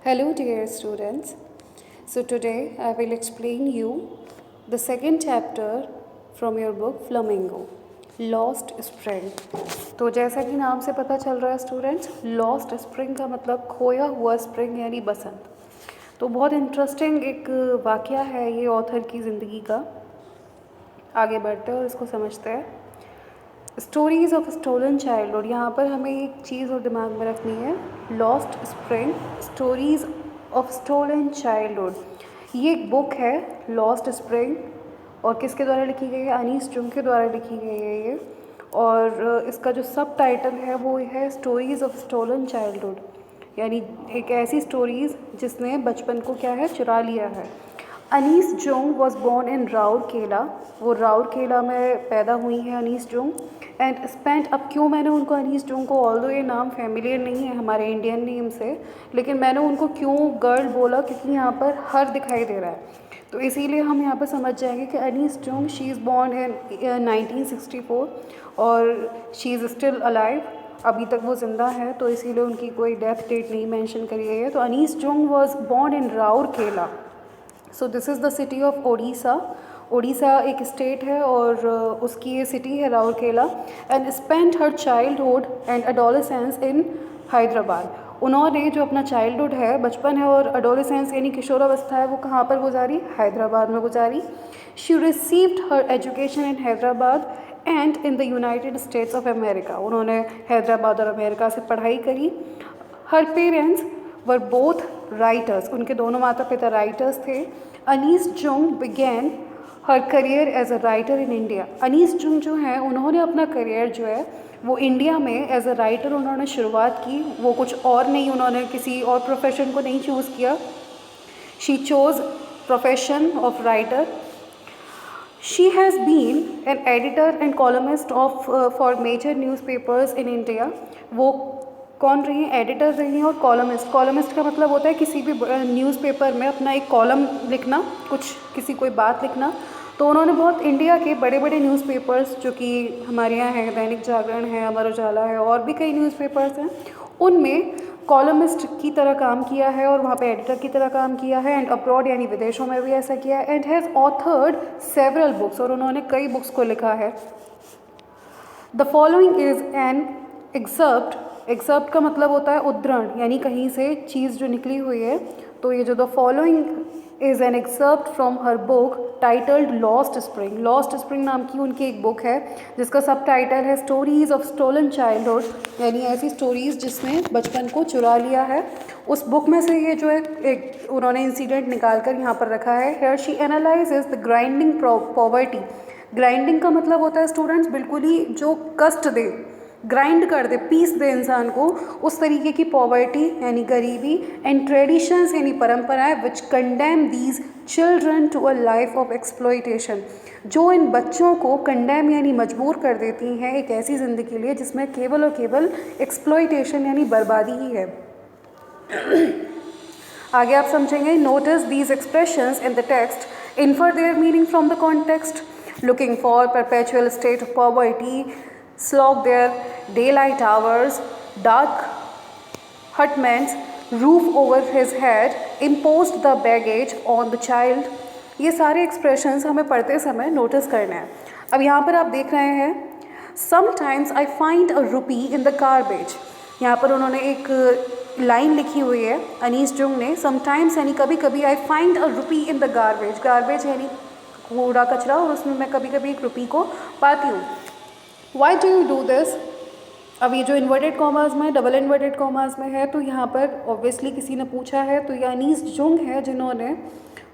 Hello dear students. So today I will explain you the second chapter from your book Flamingo, Lost Spring. तो जैसा कि नाम से पता चल रहा है स्टूडेंट्स, लॉस्ट स्प्रिंग का मतलब खोया हुआ स्प्रिंग यानी बसंत। तो बहुत इंटरेस्टिंग एक वाक़या है ये ऑथर की ज़िंदगी का। आगे बढ़ते हैं और इसको समझते हैं। स्टोरीज़ ऑफ स्टोलन चाइल्डहुड, यहाँ पर हमें एक चीज़ और दिमाग में रखनी है, lost spring stories of stolen childhood. ये एक बुक है लॉस्ट स्प्रिंग और किसके द्वारा लिखी गई है? अनीस जुंग के द्वारा लिखी गई है ये। और इसका जो सब टाइटल है वो है स्टोरीज़ ऑफ स्टोलन चाइल्डहुड, यानी एक ऐसी स्टोरीज़ जिसने बचपन को क्या है, चुरा लिया है। Anees Jung was born in Rourkela, वो राउरकेला में पैदा हुई है अनीस जुंग। एंड स्पेंट, अब क्यों मैंने उनको अनीस जुंग को, ऑल्दो ये नाम फैमिलियर नहीं है हमारे इंडियन नेम से, लेकिन मैंने उनको क्यों गर्ल बोला, क्योंकि यहाँ पर हर दिखाई दे रहा है, तो इसीलिए हम यहाँ पर समझ जाएंगे कि Anees Jung she is born in 1964 और शी इज़ स्टिल अलाइव, अभी तक वो ज़िंदा है, तो इसीलिए उनकी कोई डेथ डेट नहीं मेंशन करी गई है। तो Anees Jung was born in Rourkela. So this is the city of Odisha. Odisha एक स्टेट है और उसकी ये सिटी है Rourkela. And spent her childhood and adolescence in Hyderabad. उन्होंने जो अपना चाइल्डहुड है, बचपन है और एडोलेसेंस यानी किशोरावस्था है, वो कहाँ पर गुजारी? हैदराबाद में गुजारी। She received her education in Hyderabad and in the United States of America. उन्होंने हैदराबाद और अमेरिका से पढ़ाई करी। Her parents were both writers, उनके दोनों माता पिता राइटर्स थे। Anees Jung began her career as a writer in India. अनीस जुंग जो है उन्होंने अपना करियर जो है वो इंडिया में एज अ राइटर उन्होंने शुरुआत की। वो कुछ और नहीं, उन्होंने किसी और प्रोफेशन को नहीं चूज़ किया। She chose profession of writer. She has been an editor and columnist of four major newspapers in India. वो कौन रही हैं? एडिटर रही हैं और कॉलमिस्ट। कॉलमिस्ट का मतलब होता है किसी भी न्यूज़पेपर में अपना एक कॉलम लिखना, कुछ किसी कोई बात लिखना। तो उन्होंने बहुत इंडिया के बड़े बड़े न्यूज़पेपर्स जो कि हमारे यहाँ हैं, दैनिक जागरण है, अमर उजाला है, और भी कई न्यूज़पेपर्स हैं, उनमें कॉलमिस्ट की तरह काम किया है और वहाँ पे एडिटर की तरह काम किया है। एंड अब्रॉड यानी विदेशों में भी ऐसा किया है। And has authored several books, और उन्होंने कई बुक्स को लिखा है। The following is an excerpt. Excerpt का मतलब होता है उद्धरण, यानी कहीं से चीज़ जो निकली हुई है। तो ये जो the following is an excerpt from her book titled lost spring. Lost spring नाम की उनकी एक बुक है जिसका सब टाइटल है स्टोरीज़ ऑफ स्टोलन चाइल्डहुड, यानी ऐसी स्टोरीज़ जिसने बचपन को चुरा लिया है। उस बुक में से ये जो है एक उन्होंने इंसिडेंट निकाल कर यहाँ पर रखा है। Here she analyses the grinding poverty. Grinding का मतलब होता है स्टूडेंट्स बिल्कुल ही जो कष्ट दे, ग्राइंड कर दे, पीस दे इंसान को, उस तरीके की पॉवर्टी यानी गरीबी। एंड ट्रेडिशंस यानी परंपराएं which condemn these children to a life of exploitation, जो इन बच्चों को कंडेम यानी मजबूर कर देती हैं एक ऐसी ज़िंदगी के लिए जिसमें केवल और केवल एक्सप्लॉयटेशन यानी बर्बादी ही है। आगे आप समझेंगे। Notice these expressions in the text, infer their meaning from the context, looking for perpetual state of poverty, slog their daylight hours, dark hutments, roof over his head, imposed the baggage on the child। ये सारे expressions हमें पढ़ते समय notice करने हैं। अब यहाँ पर आप देख रहे हैं sometimes I find a rupee in the garbage. यहाँ पर उन्होंने एक लाइन लिखी हुई है अनीस जुंग ने, समटाइम्स यानी कभी कभी, I find a rupee in the garbage. Garbage यानी कूड़ा कचरा, और उसमें मैं कभी कभी एक रुपी को पाती हूँ। Y do you do this? अब ये जो इन्वर्टेड कॉमर्स में, डबल इन्वर्टेड कॉमर्स में है, तो यहाँ पर ऑब्वियसली किसी ने पूछा है, तो ये अनीस जुंग है जिन्होंने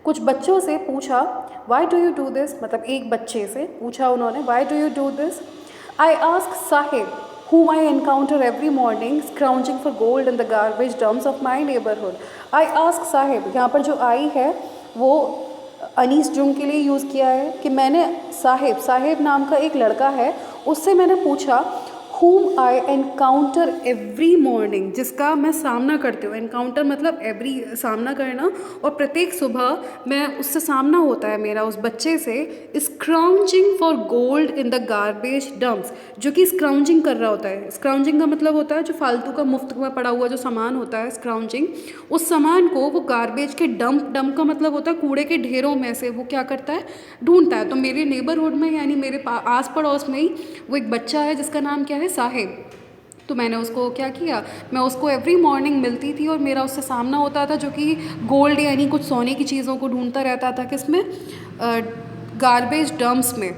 कुछ बच्चों से पूछा Y do you do this, मतलब एक बच्चे से पूछा उन्होंने Y do you do this. I ask Sahib whom I encounter every morning scrounging for gold in the garbage dumps of my neighborhood। I ask Sahib, यहाँ पर जो आई है वो अनीस जुंग के लिए यूज़ किया है कि मैंने साहिब नाम का एक लड़का है, उससे मैंने पूछा whom I encounter every morning, जिसका मैं सामना करती हूँ। encounter मतलब every, सामना करना, और प्रत्येक सुबह मैं उससे सामना होता है मेरा उस बच्चे से। scrounging for gold in the garbage dumps, जो कि scrounging कर रहा होता है। scrounging का मतलब होता है जो फालतू का मुफ्त में पड़ा हुआ जो सामान होता है, scrounging, उस सामान को वो गार्बेज के डंप का मतलब होता है कूड़े के ढेरों में से वो क्या करता है, ढूंढता है। तो मेरे नेबरहुड में यानी मेरे आस पड़ोस में ही वो एक बच्चा है जिसका नाम क्या है, साहिब। तो मैंने उसको क्या किया, मैं उसको एवरी मॉर्निंग मिलती थी और मेरा उससे सामना होता था, जो कि गोल्ड यानी कुछ सोने की चीज़ों को ढूंढता रहता था। किसमें? गार्बेज डंप्स में।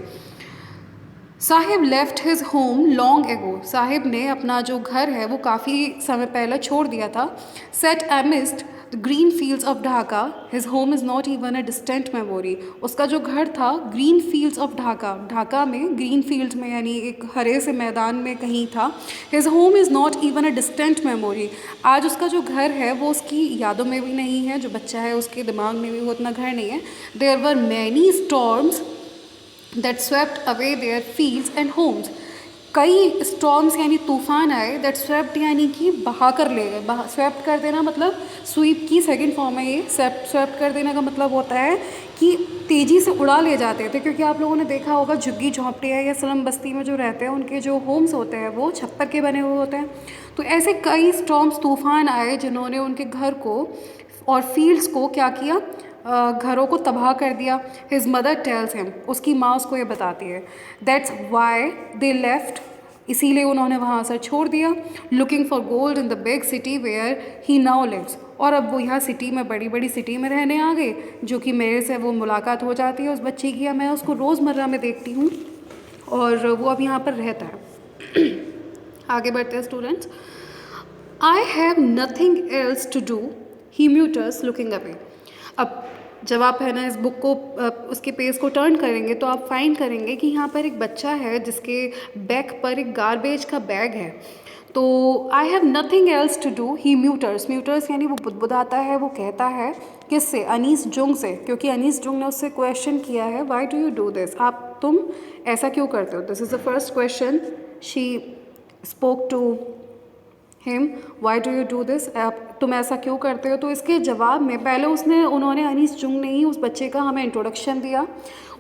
Sahib left his home long ago, Sahib ने अपना जो घर है वो काफ़ी समय पहले छोड़ दिया था। Set amidst the green fields of Dhaka, his home is not even a distant memory, उसका जो घर था green fields of Dhaka, Dhaka में ग्रीन फील्ड्स में यानी एक हरे से मैदान में कहीं था। His home is not even a distant memory, आज उसका जो घर है वो उसकी यादों में भी नहीं है, जो बच्चा है उसके दिमाग में भी वो उतना घर नहीं है। There were many storms that swept away their fields and homes, कई स्टॉर्म्स यानी तूफान आए, दैट स्वेप्ट यानी कि बहा कर ले गए। स्वेप्ट कर देना मतलब स्वीप की सेकंड फॉर्म है ये। स्वेप्ट कर देने का मतलब होता है कि तेज़ी से उड़ा ले जाते थे, क्योंकि आप लोगों ने देखा होगा झुग्गी झोंपड़ियाँ या स्लम बस्ती में जो रहते हैं उनके जो होम्स होते हैं वो छप्पर के बने हुए होते हैं। तो ऐसे कई स्टॉर्म्स तूफान आए जिन्होंने उनके घर को और फील्ड्स को क्या किया, घरों को तबाह कर दिया। हिज मदर टेल्स हिम, उसकी माँ उसको ये बताती है, दैट्स वाई दे लेफ्ट, इसीलिए उन्होंने वहाँ से छोड़ दिया। Looking for gold in the big city where he now lives, और अब वो यहाँ सिटी में, बड़ी बड़ी सिटी में रहने आ गए, जो कि मेरे से वो मुलाकात हो जाती है उस बच्चे की, या मैं उसको रोज़मर्रा में देखती हूँ और वो अब यहाँ पर रहता है। आगे बढ़ते हैं students. I have nothing else to do, he mutters looking away. अब जब आप है ना इस बुक को उसके पेज को टर्न करेंगे तो आप फाइंड करेंगे कि यहाँ पर एक बच्चा है जिसके बैक पर एक गार्बेज का बैग है। तो I have nothing else to do, he mutters, mutters यानी वो बुदबुदाता है, वो कहता है किससे, अनीस जुंग से, क्योंकि अनीस जुंग ने उससे क्वेश्चन किया है, why do you do this, आप तुम ऐसा क्यों करते हो। This is the first question she spoke to him, why do you do this, तुम ऐसा क्यों करते हो। तो इसके जवाब में पहले उन्होंने अनीस जुंग ने ही उस बच्चे का हमें इंट्रोडक्शन दिया।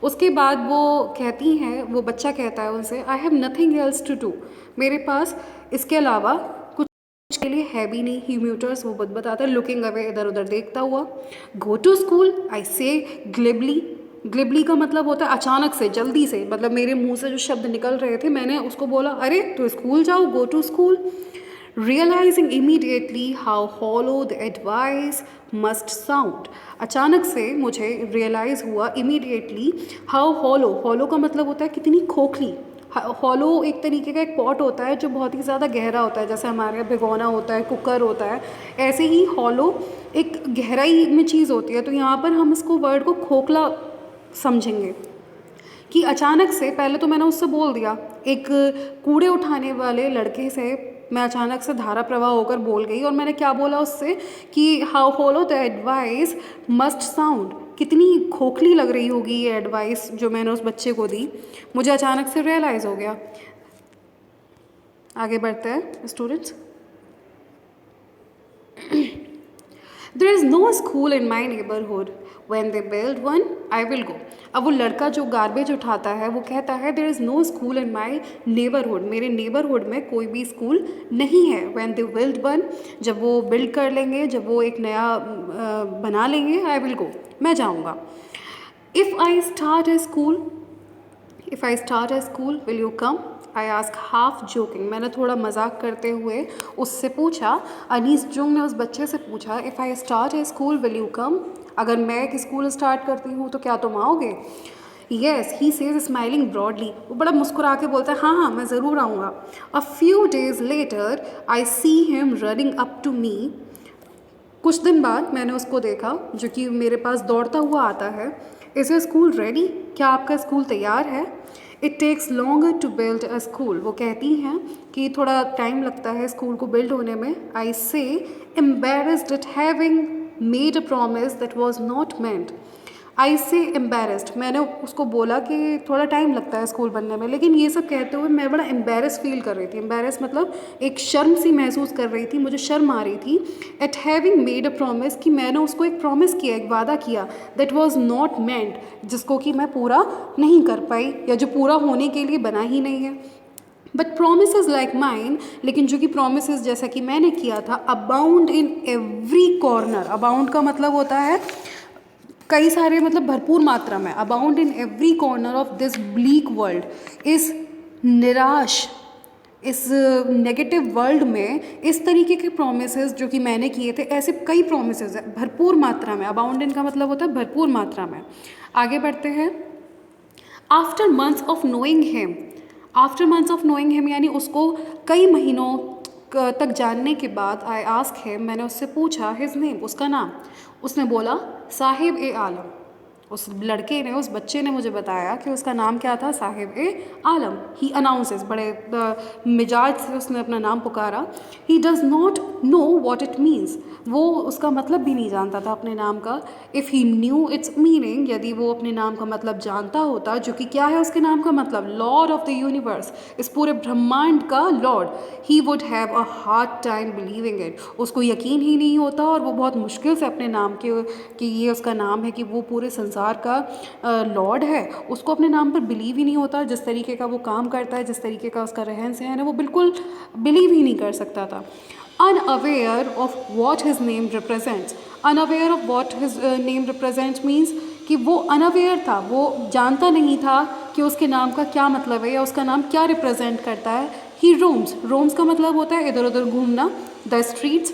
उसके बाद वो कहती हैं, वो बच्चा कहता है उनसे, I have nothing else to do, मेरे पास इसके अलावा कुछ के लिए है भी नहीं। ही म्यूटर्स, वो बताता है, लुकिंग अवे, इधर उधर देखता हुआ। गो टू स्कूल, आई से ग्लिबली, ग्लिबली का मतलब होता है अचानक से, जल्दी से, मतलब मेरे मुंह से जो शब्द निकल रहे थे मैंने उसको बोला, अरे तो स्कूल जाओ, go to school. Realizing immediately how hollow the advice must sound, अचानक से मुझे रियलाइज़ हुआ immediately how hollow, hollow का मतलब होता है कितनी खोखली। हॉलो एक तरीके का एक पॉट होता है जो बहुत ही ज़्यादा गहरा होता है, जैसे हमारे यहाँ भिगोना होता है, कुकर होता है, ऐसे ही हॉलो एक गहराई में चीज़ होती है। तो यहाँ पर हम इसको वर्ड को खोखला समझेंगे कि अचानक से, पहले तो मैंने उससे बोल दिया, एक कूड़े उठाने वाले लड़के से मैं अचानक से धारा प्रवाह होकर बोल गई, और मैंने क्या बोला उससे कि how hollow the advice must sound, कितनी खोखली लग रही होगी ये एडवाइस जो मैंने उस बच्चे को दी, मुझे अचानक से रियलाइज़ हो गया। आगे बढ़ते हैं students. There is no school in my neighbourhood, when they build one I will go। अब वो लड़का जो गार्बेज उठाता है वो कहता है there is no school in my neighborhood, मेरे नेबरहुड में कोई भी स्कूल नहीं है। when they build one, जब वो बिल्ड कर लेंगे, जब वो एक नया बना लेंगे, I will go, मैं जाऊँगा। if I start a school will you come, I ask half joking, मैंने थोड़ा मजाक करते हुए उससे पूछा, अनीस जुंग ने उस बच्चे से पूछा, if I start A school will you come, अगर मैं एक स्कूल स्टार्ट करती हूँ तो क्या तुम आओगे। Yes, he says smiling broadly, वो बड़ा मुस्कुरा के बोलता है, हाँ हाँ मैं ज़रूर आऊँगा। A few days later I see him running up to me, कुछ दिन बाद मैंने उसको देखा जो कि मेरे पास दौड़ता हुआ आता है। इज़ योर स्कूल रेडी, क्या आपका स्कूल तैयार है। It takes longer to build a school, वो कहती हैं कि थोड़ा टाइम लगता है स्कूल को बिल्ड होने में। I say embarrassed at having made a promise that was not meant, I say embarrassed, मैंने उसको बोला कि थोड़ा टाइम लगता है स्कूल बनने में, लेकिन ये सब कहते हुए मैं बड़ा एम्बेरस फील कर रही थी। एम्बेरस मतलब एक शर्म सी महसूस कर रही थी, मुझे शर्म आ रही थी। Eight having made a promise, कि मैंने उसको एक प्रॉमिस किया, एक वादा किया, दैट वॉज नॉट मेंट, जिसको कि मैं पूरा नहीं कर पाई या जो पूरा होने के लिए बना ही नहीं है। बट प्रोमिस लाइक माइन, लेकिन जो कि प्रोमिस जैसा कि मैंने किया था, abound in every corner. Abound का मतलब होता है कई सारे, मतलब भरपूर मात्रा में। Abound in every corner of this bleak world, इस निराश, इस नेगेटिव वर्ल्ड में इस तरीके के प्रोमिसेस जो कि मैंने किए थे, ऐसे कई प्रोमिसेस है भरपूर मात्रा में। अबाउंड इन का मतलब होता है भरपूर मात्रा में। आगे बढ़ते हैं। After months of knowing him, after months of knowing him यानी उसको कई महीनों तक जानने के बाद, आई आस्क हिम, मैंने उससे पूछा, हिज नेम, उसका नाम। उसने बोला साहिब ए आलम। उस लड़के ने, उस बच्चे ने मुझे बताया कि उसका नाम क्या था, साहिब ए आलम। ही अनाउंसेस, बड़े मिजाज से उसने अपना नाम पुकारा। He does not know what it means, वो उसका मतलब भी नहीं जानता था अपने नाम का। If he new it's meaning, यदि वो अपने नाम का मतलब जानता होता, जो कि क्या है उसके नाम का मतलब, लॉर्ड ऑफ द यूनिवर्स, इस पूरे ब्रह्मांड का Lord, he would have a hard time believing it, उसको यकीन ही नहीं होता और वो बहुत मुश्किल से अपने नाम के, कि ये उसका नाम है, कि वो पूरे संसार का लॉर्ड है, उसको अपने नाम पर बिलीव ही नहीं होता। जिस तरीके का वो काम करता है, जिस तरीके का उसका रहन सहन है, वो बिल्कुल बिलीव ही नहीं कर सकता था। Unaware of what his name represents, unaware of what his name represents means कि वो अनअवेयर था, वो जानता नहीं था कि उसके नाम का क्या मतलब है या उसका नाम क्या रिप्रेजेंट करता है। ही रोम्स, रोम्स का मतलब होता है इधर उधर घूमना। द स्ट्रीट्स,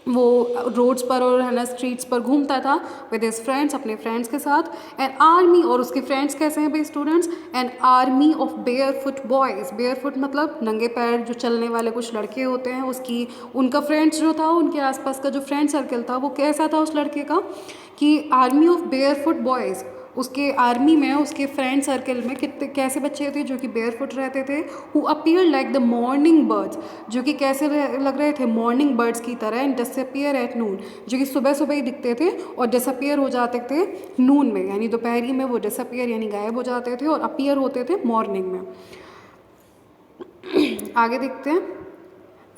वो रोड्स पर और है ना स्ट्रीट्स पर घूमता था विद हिज फ्रेंड्स, अपने फ्रेंड्स के साथ। एन आर्मी, और उसके फ्रेंड्स कैसे हैं भाई students, an army of bear foot boys. Bear foot मतलब नंगे पैर जो चलने वाले कुछ लड़के होते हैं, उसकी, उनका फ्रेंड्स जो था, उनके आसपास का जो फ्रेंड सर्कल था, वो कैसा था उस लड़के का, कि army of bear foot boys. उसके आर्मी में, उसके फ्रेंड सर्कल में कितने कैसे बच्चे थे जो कि बेयरफुट रहते थे। Who appear like the morning birds, जो कि कैसे लग रहे थे, मॉर्निंग बर्ड्स की तरह। एंड डिसअपीयर एट नून, जो कि सुबह सुबह ही दिखते थे और डिसअपीयर हो जाते थे नून में, यानी दोपहरी में वो डिसअपीयर यानी गायब हो जाते थे और अपीयर होते थे मॉर्निंग में। आगे देखते हैं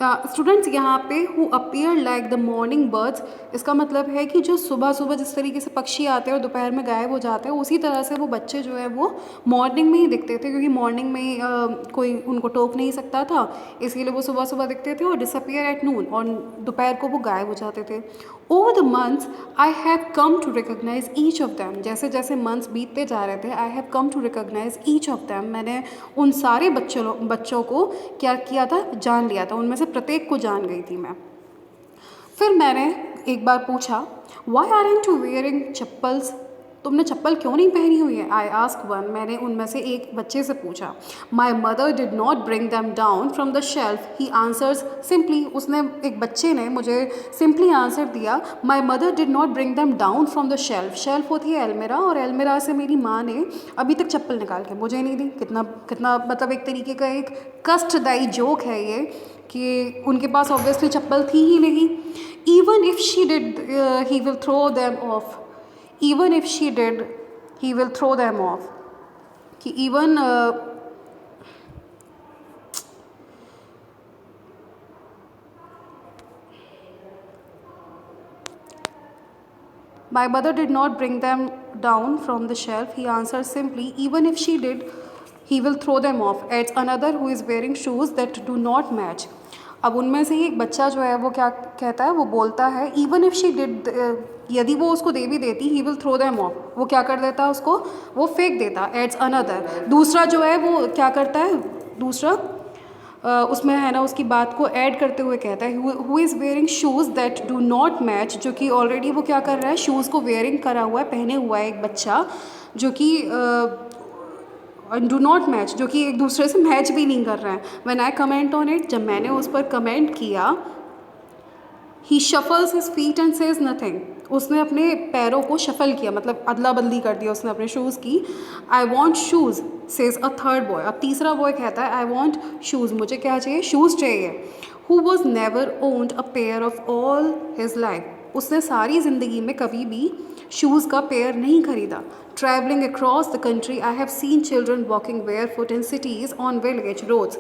स्टूडेंट्स, यहाँ पे who appear like the morning birds, इसका मतलब है कि जो सुबह सुबह जिस तरीके से पक्षी आते हैं और दोपहर में गायब हो जाते हैं, उसी तरह से वो बच्चे जो है वो मॉर्निंग में ही दिखते थे, क्योंकि मॉर्निंग में ही कोई उनको टोक नहीं सकता था, इसीलिए वो सुबह सुबह दिखते थे। और डिसअपीयर एट नून, और दोपहर को वो गायब हो जाते थे। Over the months I have come to recognise each of them, जैसे जैसे मंथ्स बीतते जा रहे थे, I have come to recognise each of them, मैंने उन सारे बच्चों को क्या किया था, जान लिया था, उनमें से प्रत्येक को जान गई थी मैं। फिर मैंने एक बार पूछा, why aren't you wearing chappals, तुमने चप्पल क्यों नहीं पहनी हुई है। आई आस्क वन, मैंने उनमें से एक बच्चे से पूछा। My mother did not bring them down from the shelf, he answers simply, उसने, एक बच्चे ने मुझे सिंपली आंसर दिया, my mother did not bring them down from the shelf. Shelf होती है अलमीरा, और अलमीरा से मेरी माँ ने अभी तक चप्पल निकाल के मुझे नहीं दी। कितना कितना मतलब एक तरीके का एक कष्टदायी जोक है ये, कि उनके पास ऑब्वियसली चप्पल थी ही नहीं। Even if she did he will throw them off, even if she did he will throw them off, कि even my mother did not bring them down from the shelf, he answered simply, even if she did he will throw them off, adds another who is wearing shoes that do not match। अब उनमें से ही एक बच्चा जो है वो क्या कहता है, वो बोलता है, इवन इफ़ शी डिड, यदि वो उसको दे भी देती, he will throw them off, वो क्या कर देता, उसको वो फेंक देता। एड्स अनदर, दूसरा जो है वो क्या करता है, दूसरा उसमें है ना उसकी बात को ऐड करते हुए कहता है, who is wearing shoes that do not match, जो कि ऑलरेडी वो क्या कर रहा है, शूज़ को वेयरिंग करा हुआ है, पहने हुआ है एक बच्चा, जो कि डू नॉट मैच, जो कि एक दूसरे से मैच भी नहीं कर रहे हैं। When I comment on it, जब मैंने उस पर कमेंट किया, he shuffles his feet and says nothing, उसने अपने पैरों को शफल किया, मतलब अदला बदली कर दिया उसने अपने शूज़ की। I want shoes says a third boy, अब तीसरा बॉय कहता है, आई वॉन्ट शूज़, मुझे क्या चाहिए, शूज़ चाहिए। Who was never owned a pair of all his life, उसने सारी ज़िंदगी में कभी भी शूज़ का पेयर नहीं खरीदा। Travelling across the country I have seen children walking barefoot in cities on village roads.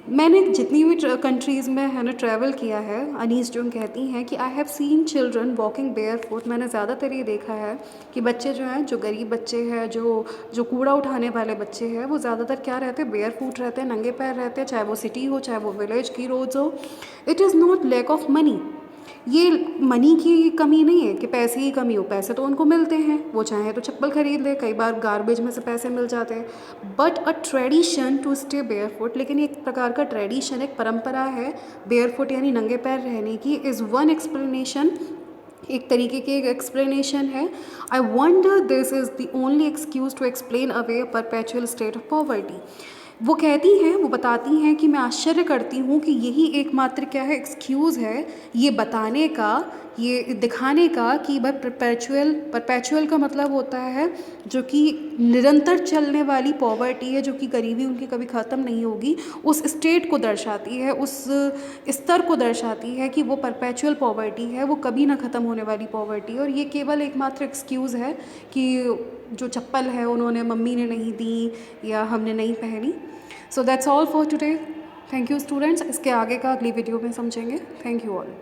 मैंने जितनी भी कंट्रीज़ में है ना ट्रैवल किया है, अनीस जो कहती हैं कि आई have seen children walking barefoot, मैंने ज़्यादातर ये देखा है कि बच्चे जो हैं, जो गरीब बच्चे हैं, जो कूड़ा उठाने वाले बच्चे हैं, वो ज़्यादातर क्या रहते हैं, बेयरफुट रहते हैं, नंगे पैर रहते हैं, चाहे वो सिटी हो चाहे वो विलेज की रोड्स हो। It is not lack of money, ये मनी की कमी नहीं है कि पैसे की कमी हो, पैसे तो उनको मिलते हैं, वो चाहे तो चप्पल खरीद ले, कई बार गार्बेज में से पैसे मिल जाते हैं। But a tradition to stay barefoot, लेकिन एक प्रकार का ट्रेडिशन, एक परंपरा है बेयरफुट यानी नंगे पैर रहने की, इज़ वन एक्सप्लेनेशन, एक तरीके की एक एक्सप्लेनेशन है। I wonder this is the only excuse to explain away a perpetual state of poverty. वो कहती हैं, वो बताती हैं कि मैं आश्चर्य करती हूँ कि यही एकमात्र क्या है, एक्सक्यूज़ है ये बताने का, ये दिखाने का कि भाई परपेचुअल का मतलब होता है जो कि निरंतर चलने वाली पॉवर्टी है, जो कि गरीबी उनकी कभी ख़त्म नहीं होगी, उस स्टेट को दर्शाती है, उस स्तर को दर्शाती है कि वो परपेचुअल पॉवर्टी है, वो कभी ना ख़त्म होने वाली पॉवर्टी है। और ये केवल एकमात्र एक्सक्यूज़ है कि जो चप्पल है उन्होंने मम्मी ने नहीं दी या हमने नहीं पहनी। So that's all for today. Thank you students. इसके आगे का अगली वीडियो में समझेंगे। Thank you all.